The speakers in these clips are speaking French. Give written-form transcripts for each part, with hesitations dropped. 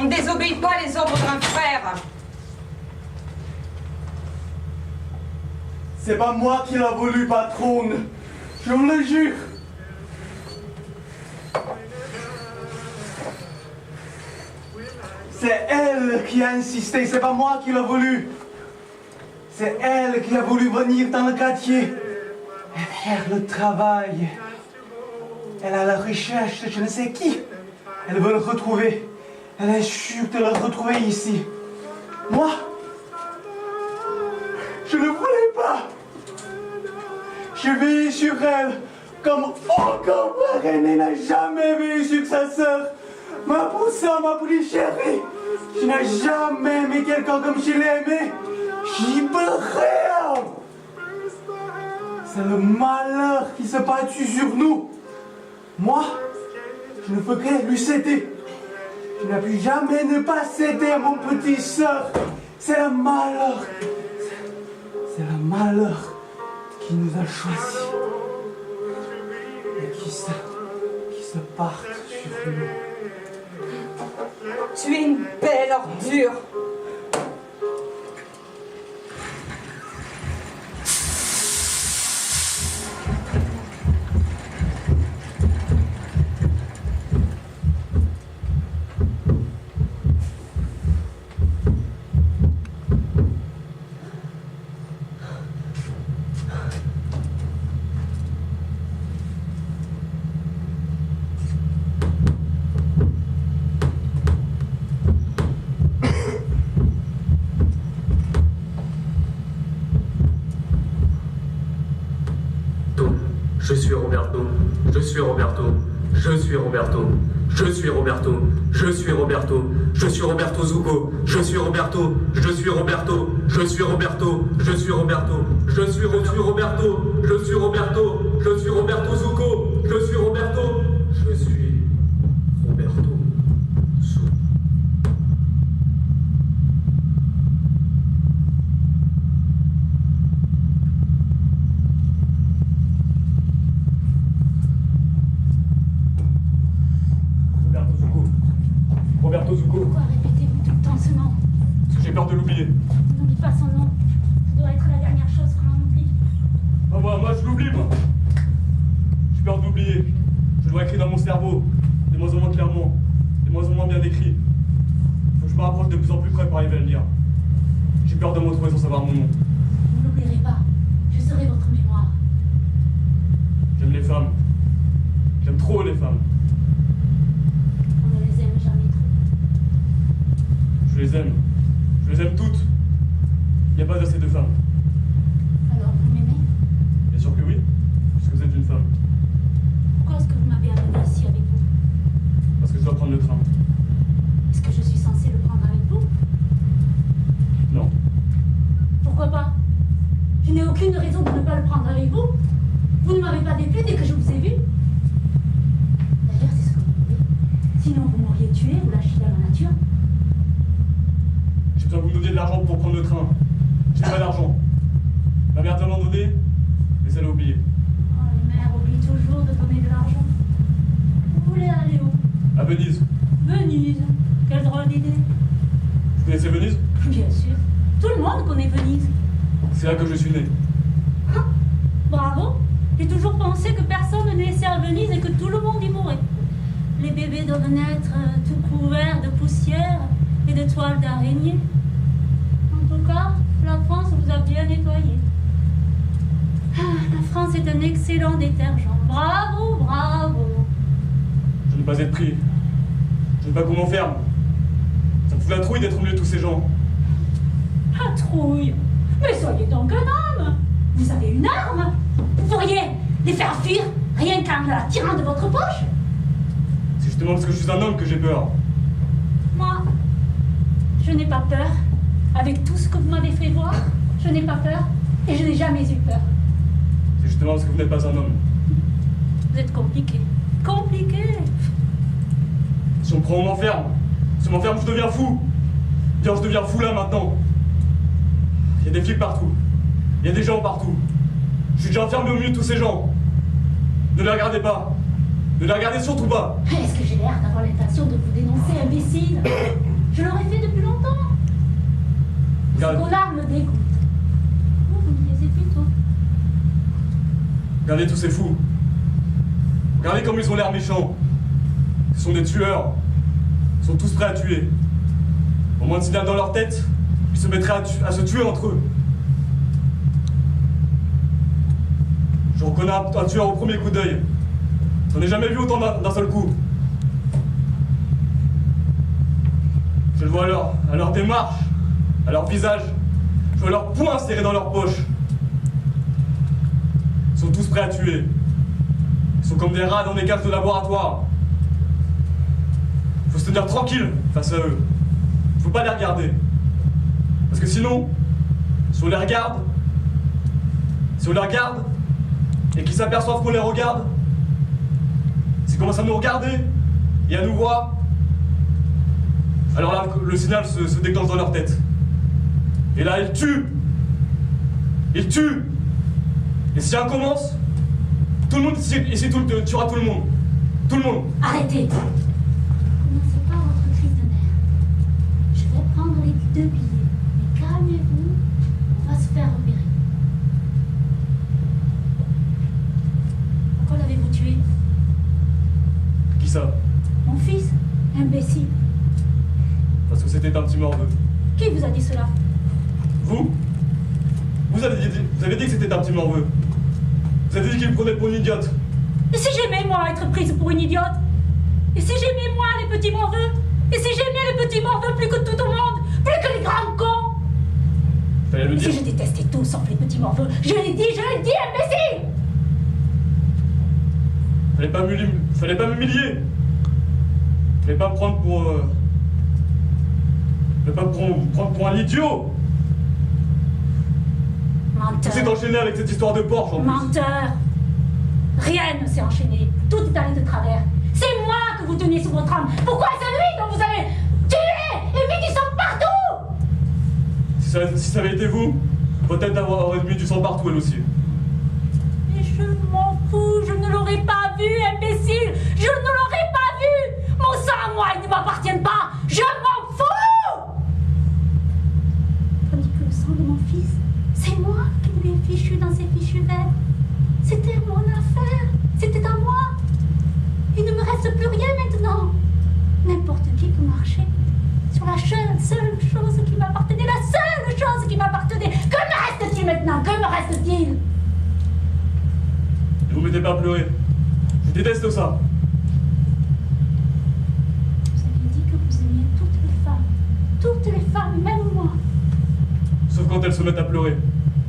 On ne désobéit pas les ordres d'un frère. C'est pas moi qui l'a voulu, patronne. Je vous le jure. C'est elle qui a insisté, c'est pas moi qui l'a voulu. C'est elle qui a voulu venir dans le quartier et faire le travail. Elle est à la recherche de je ne sais qui. Elle veut le retrouver. Elle est sûre de le retrouver ici. Moi, je ne voulais pas. Je veille sur elle comme aucun parrain n'a jamais veillé sur sa sœur. Ma poussa, ma plus chérie. Je n'ai jamais aimé quelqu'un comme je l'ai aimé. J'y peux rien. C'est le malheur qui se battu sur nous. Moi, je ne ferai lui céder. Je n'ai plus jamais ne pas céder à mon petit sœur. C'est le malheur. C'est le malheur qui nous a choisis. Et qui se partent sur nous. Tu es une belle ordure. Je suis Roberto, je suis Roberto, je suis Roberto, je suis Roberto, je suis Roberto, je suis Roberto Zucco, je suis Roberto, je suis Roberto, je suis Roberto, je suis Roberto, je suis Roberto, je suis Roberto, je suis Roberto Zucco, je suis Roberto, je suis Roberto Zucco. Roberto Zucco. Pourquoi répétez-vous tout le temps ce nom? Parce que j'ai peur de l'oublier. On n'oublie pas son nom. Ça doit être la dernière chose que l'on oublie. Ah, moi je l'oublie, moi. J'ai peur de l'oublier. Je dois écrire dans mon cerveau, de moins en moins clairement, de moins en moins bien écrit. Faut que je me rapproche de plus en plus près pour arriver à le lire. J'ai peur de me retrouver sans savoir mon nom. Vous ne l'oublierez pas. Je serai votre mémoire. J'aime les femmes. J'aime trop les femmes. On ne les aime jamais trop. Je les aime. Je les aime toutes. Il n'y a pas assez de femmes. Alors vous m'aimez? Bien sûr que oui, puisque vous êtes une femme. Pourquoi est-ce que vous m'avez amené ici avec vous? Parce que je dois prendre le train. Est-ce que je suis censée le prendre avec vous? Non. Pourquoi pas? Je n'ai aucune raison de ne pas le prendre avec vous. Vous ne m'avez pas déplu dès que je vous ai vu. D'ailleurs, c'est ce que vous voulez. Sinon, vous m'auriez tué ou lâché dans la nature. J'ai besoin que vous me donniez de l'argent pour prendre le train. J'ai pas d'argent. Ma mère t'a m'en donné, mais elle a oublié. Oh, les mères oublient toujours de donner de l'argent. Vous voulez aller où? À Venise. Venise. Quelle drôle d'idée. Vous connaissez Venise? Bien sûr. Tout le monde connaît Venise. C'est là que je suis né. Ah, bravo. J'ai toujours pensé que personne ne naissait à Venise et que tout le monde y mourrait. Les bébés doivent naître tout couverts de poussière et de toiles d'araignée. En tout cas, la France vous a bien nettoyé. Ah, la France est un excellent détergent. Bravo, bravo. Je n'ai pas être pris. Je ne sais pas qu'on m'enferme. Ça me fout la trouille d'être au milieu de tous ces gens. La trouille. Mais soyez donc un homme. Vous avez une arme. Vous pourriez les faire fuir rien qu'en la tirant de votre poche. C'est justement parce que je suis un homme que j'ai peur. Moi, je n'ai pas peur. Avec tout ce que vous m'avez fait voir, je n'ai pas peur et je n'ai jamais eu peur. C'est justement parce que vous n'êtes pas un homme. Vous êtes compliqué. Compliqué. Si on me prend, on m'enferme. Si on m'enferme, je deviens fou. Bien, je deviens fou là maintenant. Il y a des flics partout. Il y a des gens partout. Je suis déjà enfermé au milieu de tous ces gens. Ne les regardez pas. Ne les regardez surtout pas. Est-ce que j'ai l'air d'avoir l'intention de vous dénoncer, imbécile? Je l'aurais fait depuis longtemps. Ce Regarde. connard me dégoûte. Vous me taisez plutôt. Regardez tous ces fous. Regardez comme ils ont l'air méchants. Ce sont des tueurs. Ils sont tous prêts à tuer. Au moins de signal dans leur tête, ils se mettraient à se tuer entre eux. Je reconnais un tueur au premier coup d'œil. J'en ai jamais vu autant d'un seul coup. Je le vois à leur démarche, à leur visage. Je vois leurs poings serrés dans leurs poches. Ils sont tous prêts à tuer. Ils sont comme des rats dans des cages de laboratoire. Faut se tenir tranquille face à eux. Faut pas les regarder. Parce que sinon, si on les regarde, et qu'ils s'aperçoivent qu'on les regarde, s'ils commencent à nous regarder et à nous voir, alors là, le signal se déclenche dans leur tête. Et là, ils tuent. Ils tuent. Et si un commence, tout le monde ici tuera tout le monde. Tout le monde. Arrêtez. Commencez pas votre crise de nerfs. Je vais prendre les 2 billets. Mais calmez-vous, on va se faire repérer. Pourquoi l'avez-vous tué? Qui ça? Mon fils, imbécile. Parce que c'était un petit morveux. Qui vous a dit cela? Vous? Vous avez dit que c'était un petit morveux. Vous avez dit qu'il me prenait pour une idiote. Et si j'aimais, moi, être prise pour une idiote? Et si j'aimais, moi, les petits morveux? Et si j'aimais les petits morveux plus que tout au monde? Plus que les grands cons? Fallait le Et dire. si je détestais tout sauf les petits morveux? Je l'ai dit, imbécile! Fallait pas m'humilier. Fallait pas me prendre pour... Fallait pas me prendre pour un idiot. Tout s'est Menteur. enchaîné avec cette histoire de Porsche en plus. Menteur. Rien ne s'est enchaîné. Tout est allé de travers. C'est moi que vous teniez sous votre âme. Pourquoi c'est lui dont vous avez tué et mis du sang partout? Si ça avait été vous, peut-être aurait mis du sang partout elle aussi. Mais je m'en fous, je ne l'aurais pas vu, imbécile. Je ne l'aurais pas vu. Mon sang, moi, il ne m'appartient pas. Je m'en fous. Tandis que le sang de mon fils, c'est moi qui lui ai fichu dans ses fichus verts. C'était mon affaire. C'était à moi. Il ne me reste plus rien maintenant. N'importe qui peut marcher sur la seule chose qui m'appartenait. La seule chose qui m'appartenait. Que me reste-t-il maintenant? Que me reste-t-il? Ne vous mettez pas à pleurer. Je déteste ça. Vous aviez dit que vous aimiez toutes les femmes. Toutes les femmes, même moi. Sauf quand elles se mettent à pleurer.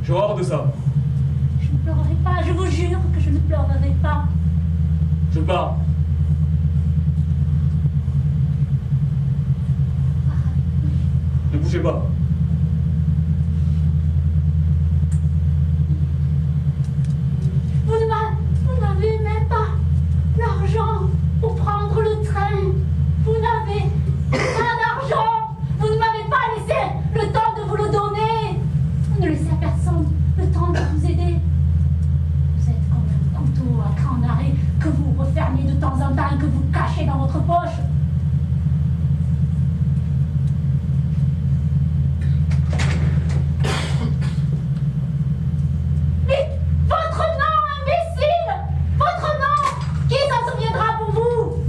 J'ai horreur de ça. Je ne pleurerai pas, je vous jure que je ne pleurerai pas. Je pars. Ne bougez pas. Vous n'avez même pas l'argent pour prendre le train. Vous n'avez pas d'argent. Vous ne m'avez pas laissé le temps de vous le donner. Vous ne laissez à personne le temps de vous aider. Vous êtes comme un couteau à cran d'arrêt que vous refermez de temps en temps et que vous cachez dans votre poche. Vite! Votre nom, imbécile! Votre nom! Qui s'en souviendra pour vous?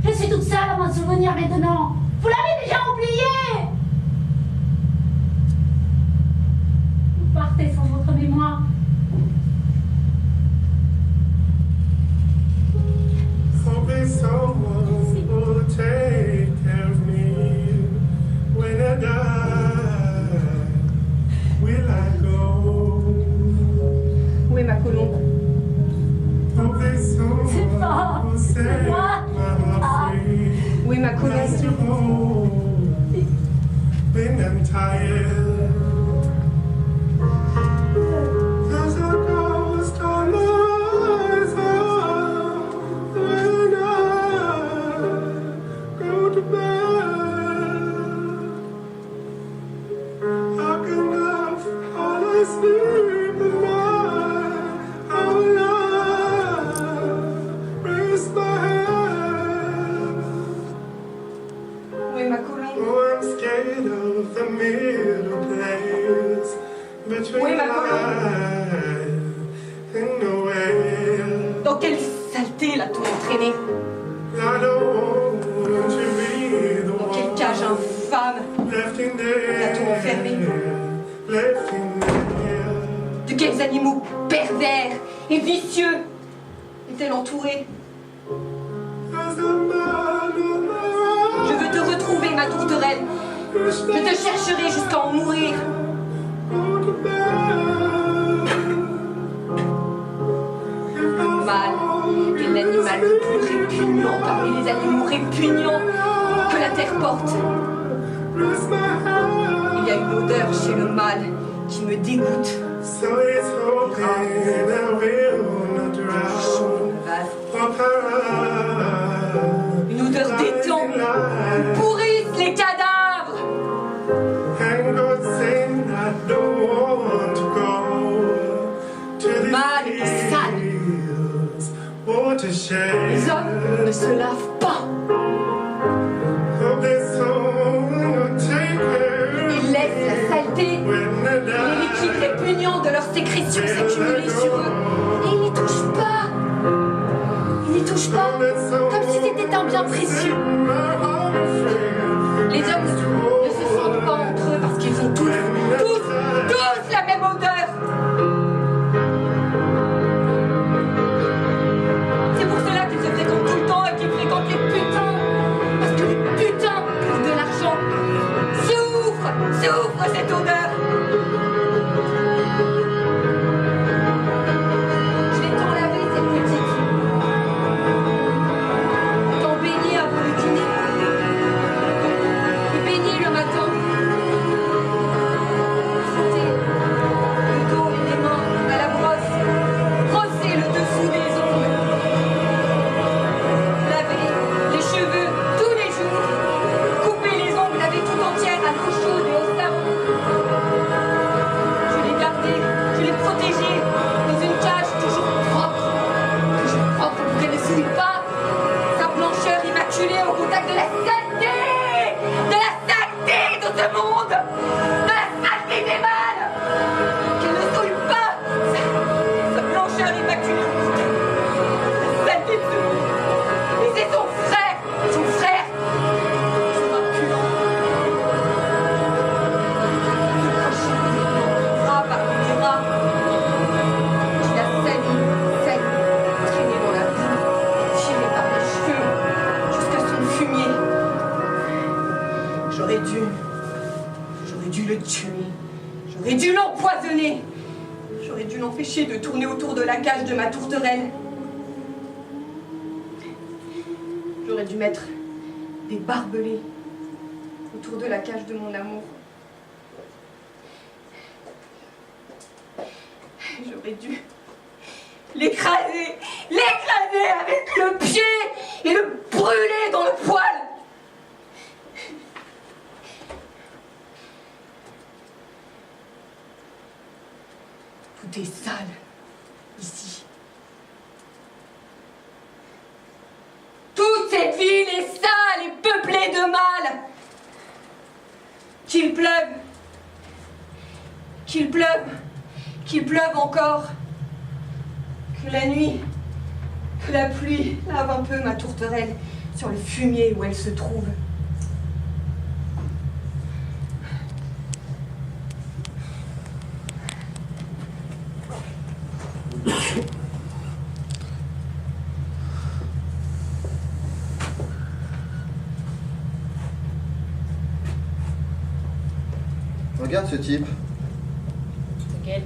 Je suis toute seule à m'en souvenir maintenant. Vous l'avez déjà oublié! Vous partez sans votre mémoire. Hoping someone will take care of me when I die. Will I go? Où est ma colombe? Hoping C'est pas- someone will c'est set moi. my heart free. Où est ma Nice to colombe? hold when I'm tired. 'Cause a ghost on my side when I go to bed. How can I fall asleep at night? How will I raise my head? Où est ma colombe? Oh, I'm scared of the middle place between Oui, ma life and nowhere. Dans quelle saleté l'a-t-on entraîné? I don't want to be the Dans quelle one cage infâme? left in there, L'a-t-on enfermé? left in there. De quels animaux pervers et vicieux est-elle entourée? As the man on the Je veux te retrouver, ma tourterelle. Je te chercherai jusqu'à en mourir. Le mâle est l'animal le plus répugnant parmi les animaux répugnants que la terre porte. Il y a une odeur chez le mâle qui me dégoûte. So it's hoping that we'll not drown. Une odeur d'étang où pourrissent les cadavres. And God saying I don't want to go to the Mal et sale. fields, watershed. Les hommes ne se lavent pas. Hope this soul will take her Ils laissent la saleté when the et les liquides répugnants de leurs sécrétions s'accumuler sur eux. Et ils n'y touchent pas. Ils n'y touchent pas comme si c'était un bien précieux. Les hommes ne se sentent pas entre eux parce qu'ils ont tous la même odeur. C'est pour cela qu'ils se fréquentent tout le temps et qu'ils fréquentent les putains. Parce que les putains, pour de l'argent, souffrent cette odeur. Je l'ai tant lavé, cette petite. Tant baignée avant le dîner. Et baignée le matin. Frotter le dos et les mains à la brosse. Brosser le dessous des ongles. Laver les cheveux tous les jours. Couper les ongles, laver tout entière à l'eau chaude et au savon. Je l'ai gardée, je l'ai protégée dans une cage toujours propre. Toujours propre pour qu'elle ne souille pas. Sa blancheur immaculée au contact de la saleté. De la saleté de ce monde. De la saleté des mâles. Qu'elle ne souille pas. Sa blancheur immaculée au contact de la saleté de ce monde. Et c'est son frère. Son frère. Son impulant. Bras par les bras, qui la saigne, traînée dans la boue, tirée par les cheveux, jusqu'à son fumier. J'aurais dû le tuer, j'aurais dû l'empoisonner, j'aurais dû l'empêcher de tourner autour de la cage de ma tourterelle. J'aurais dû mettre des barbelés autour de la cage de mon amour. J'aurais dû l'écraser avec le pied et le brûler dans le poêle. Tout est sale ici. Toute cette ville est sale et peuplée de mal. Qu'il pleuve encore, que la nuit, que la pluie lave un peu ma tourterelle sur le fumier où elle se trouve. Regarde ce type. Lequel?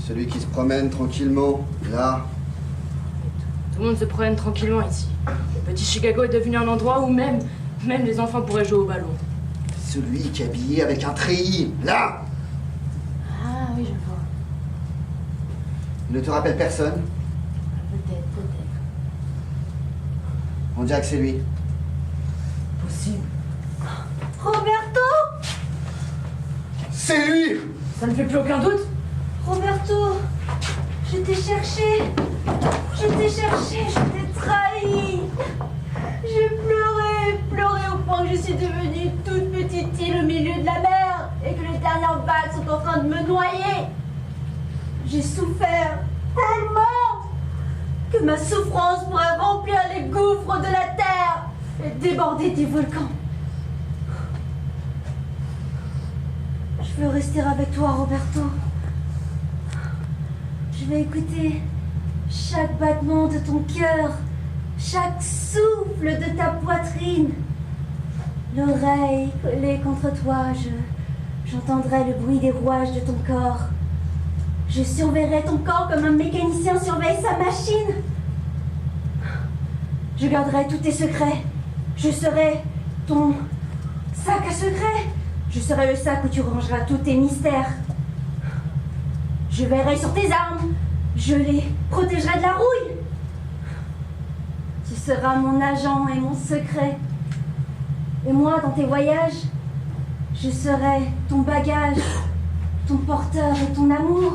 Celui qui se promène tranquillement, là. Tout le monde se promène tranquillement ici. Le petit Chicago est devenu un endroit où même les enfants pourraient jouer au ballon. Celui qui est habillé avec un treillis, là. Ah oui, je vois. Il ne te rappelle personne? Peut-être. On dirait que c'est lui. Possible. Roberto! C'est lui! Ça ne fait plus aucun doute? Roberto! Je t'ai cherché! Je t'ai trahi! J'ai pleuré au je suis devenue une toute petite île au milieu de la mer et que les dernières vagues sont en train de me noyer. J'ai souffert tellement que ma souffrance pourrait remplir les gouffres de la terre et déborder des volcans. Je veux rester avec toi, Roberto. Je vais écouter chaque battement de ton cœur, chaque souffle de ta poitrine. L'oreille collée contre toi, j'entendrai le bruit des rouages de ton corps. Je surveillerai ton corps comme un mécanicien surveille sa machine. Je garderai tous tes secrets. Je serai ton sac à secrets. Je serai le sac où tu rangeras tous tes mystères. Je veillerai sur tes armes. Je les protégerai de la rouille. Tu seras mon agent et mon secret. Et moi, dans tes voyages, je serai ton bagage, ton porteur et ton amour.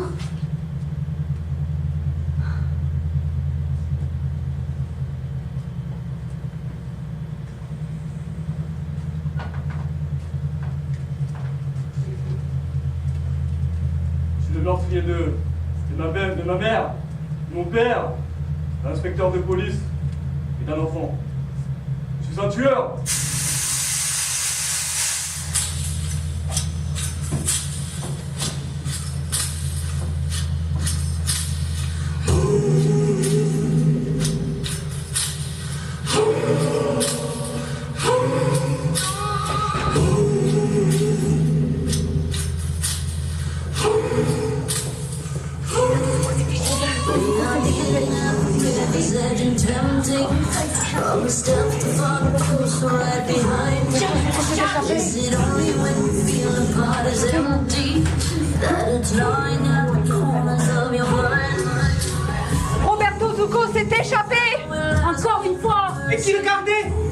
Je suis le meurtrier de ma mère, de mon père, d'un inspecteur de police et d'un enfant. Je suis un tueur. Roberto Zucco s'est échappé! Encore une fois! Et qui le gardait?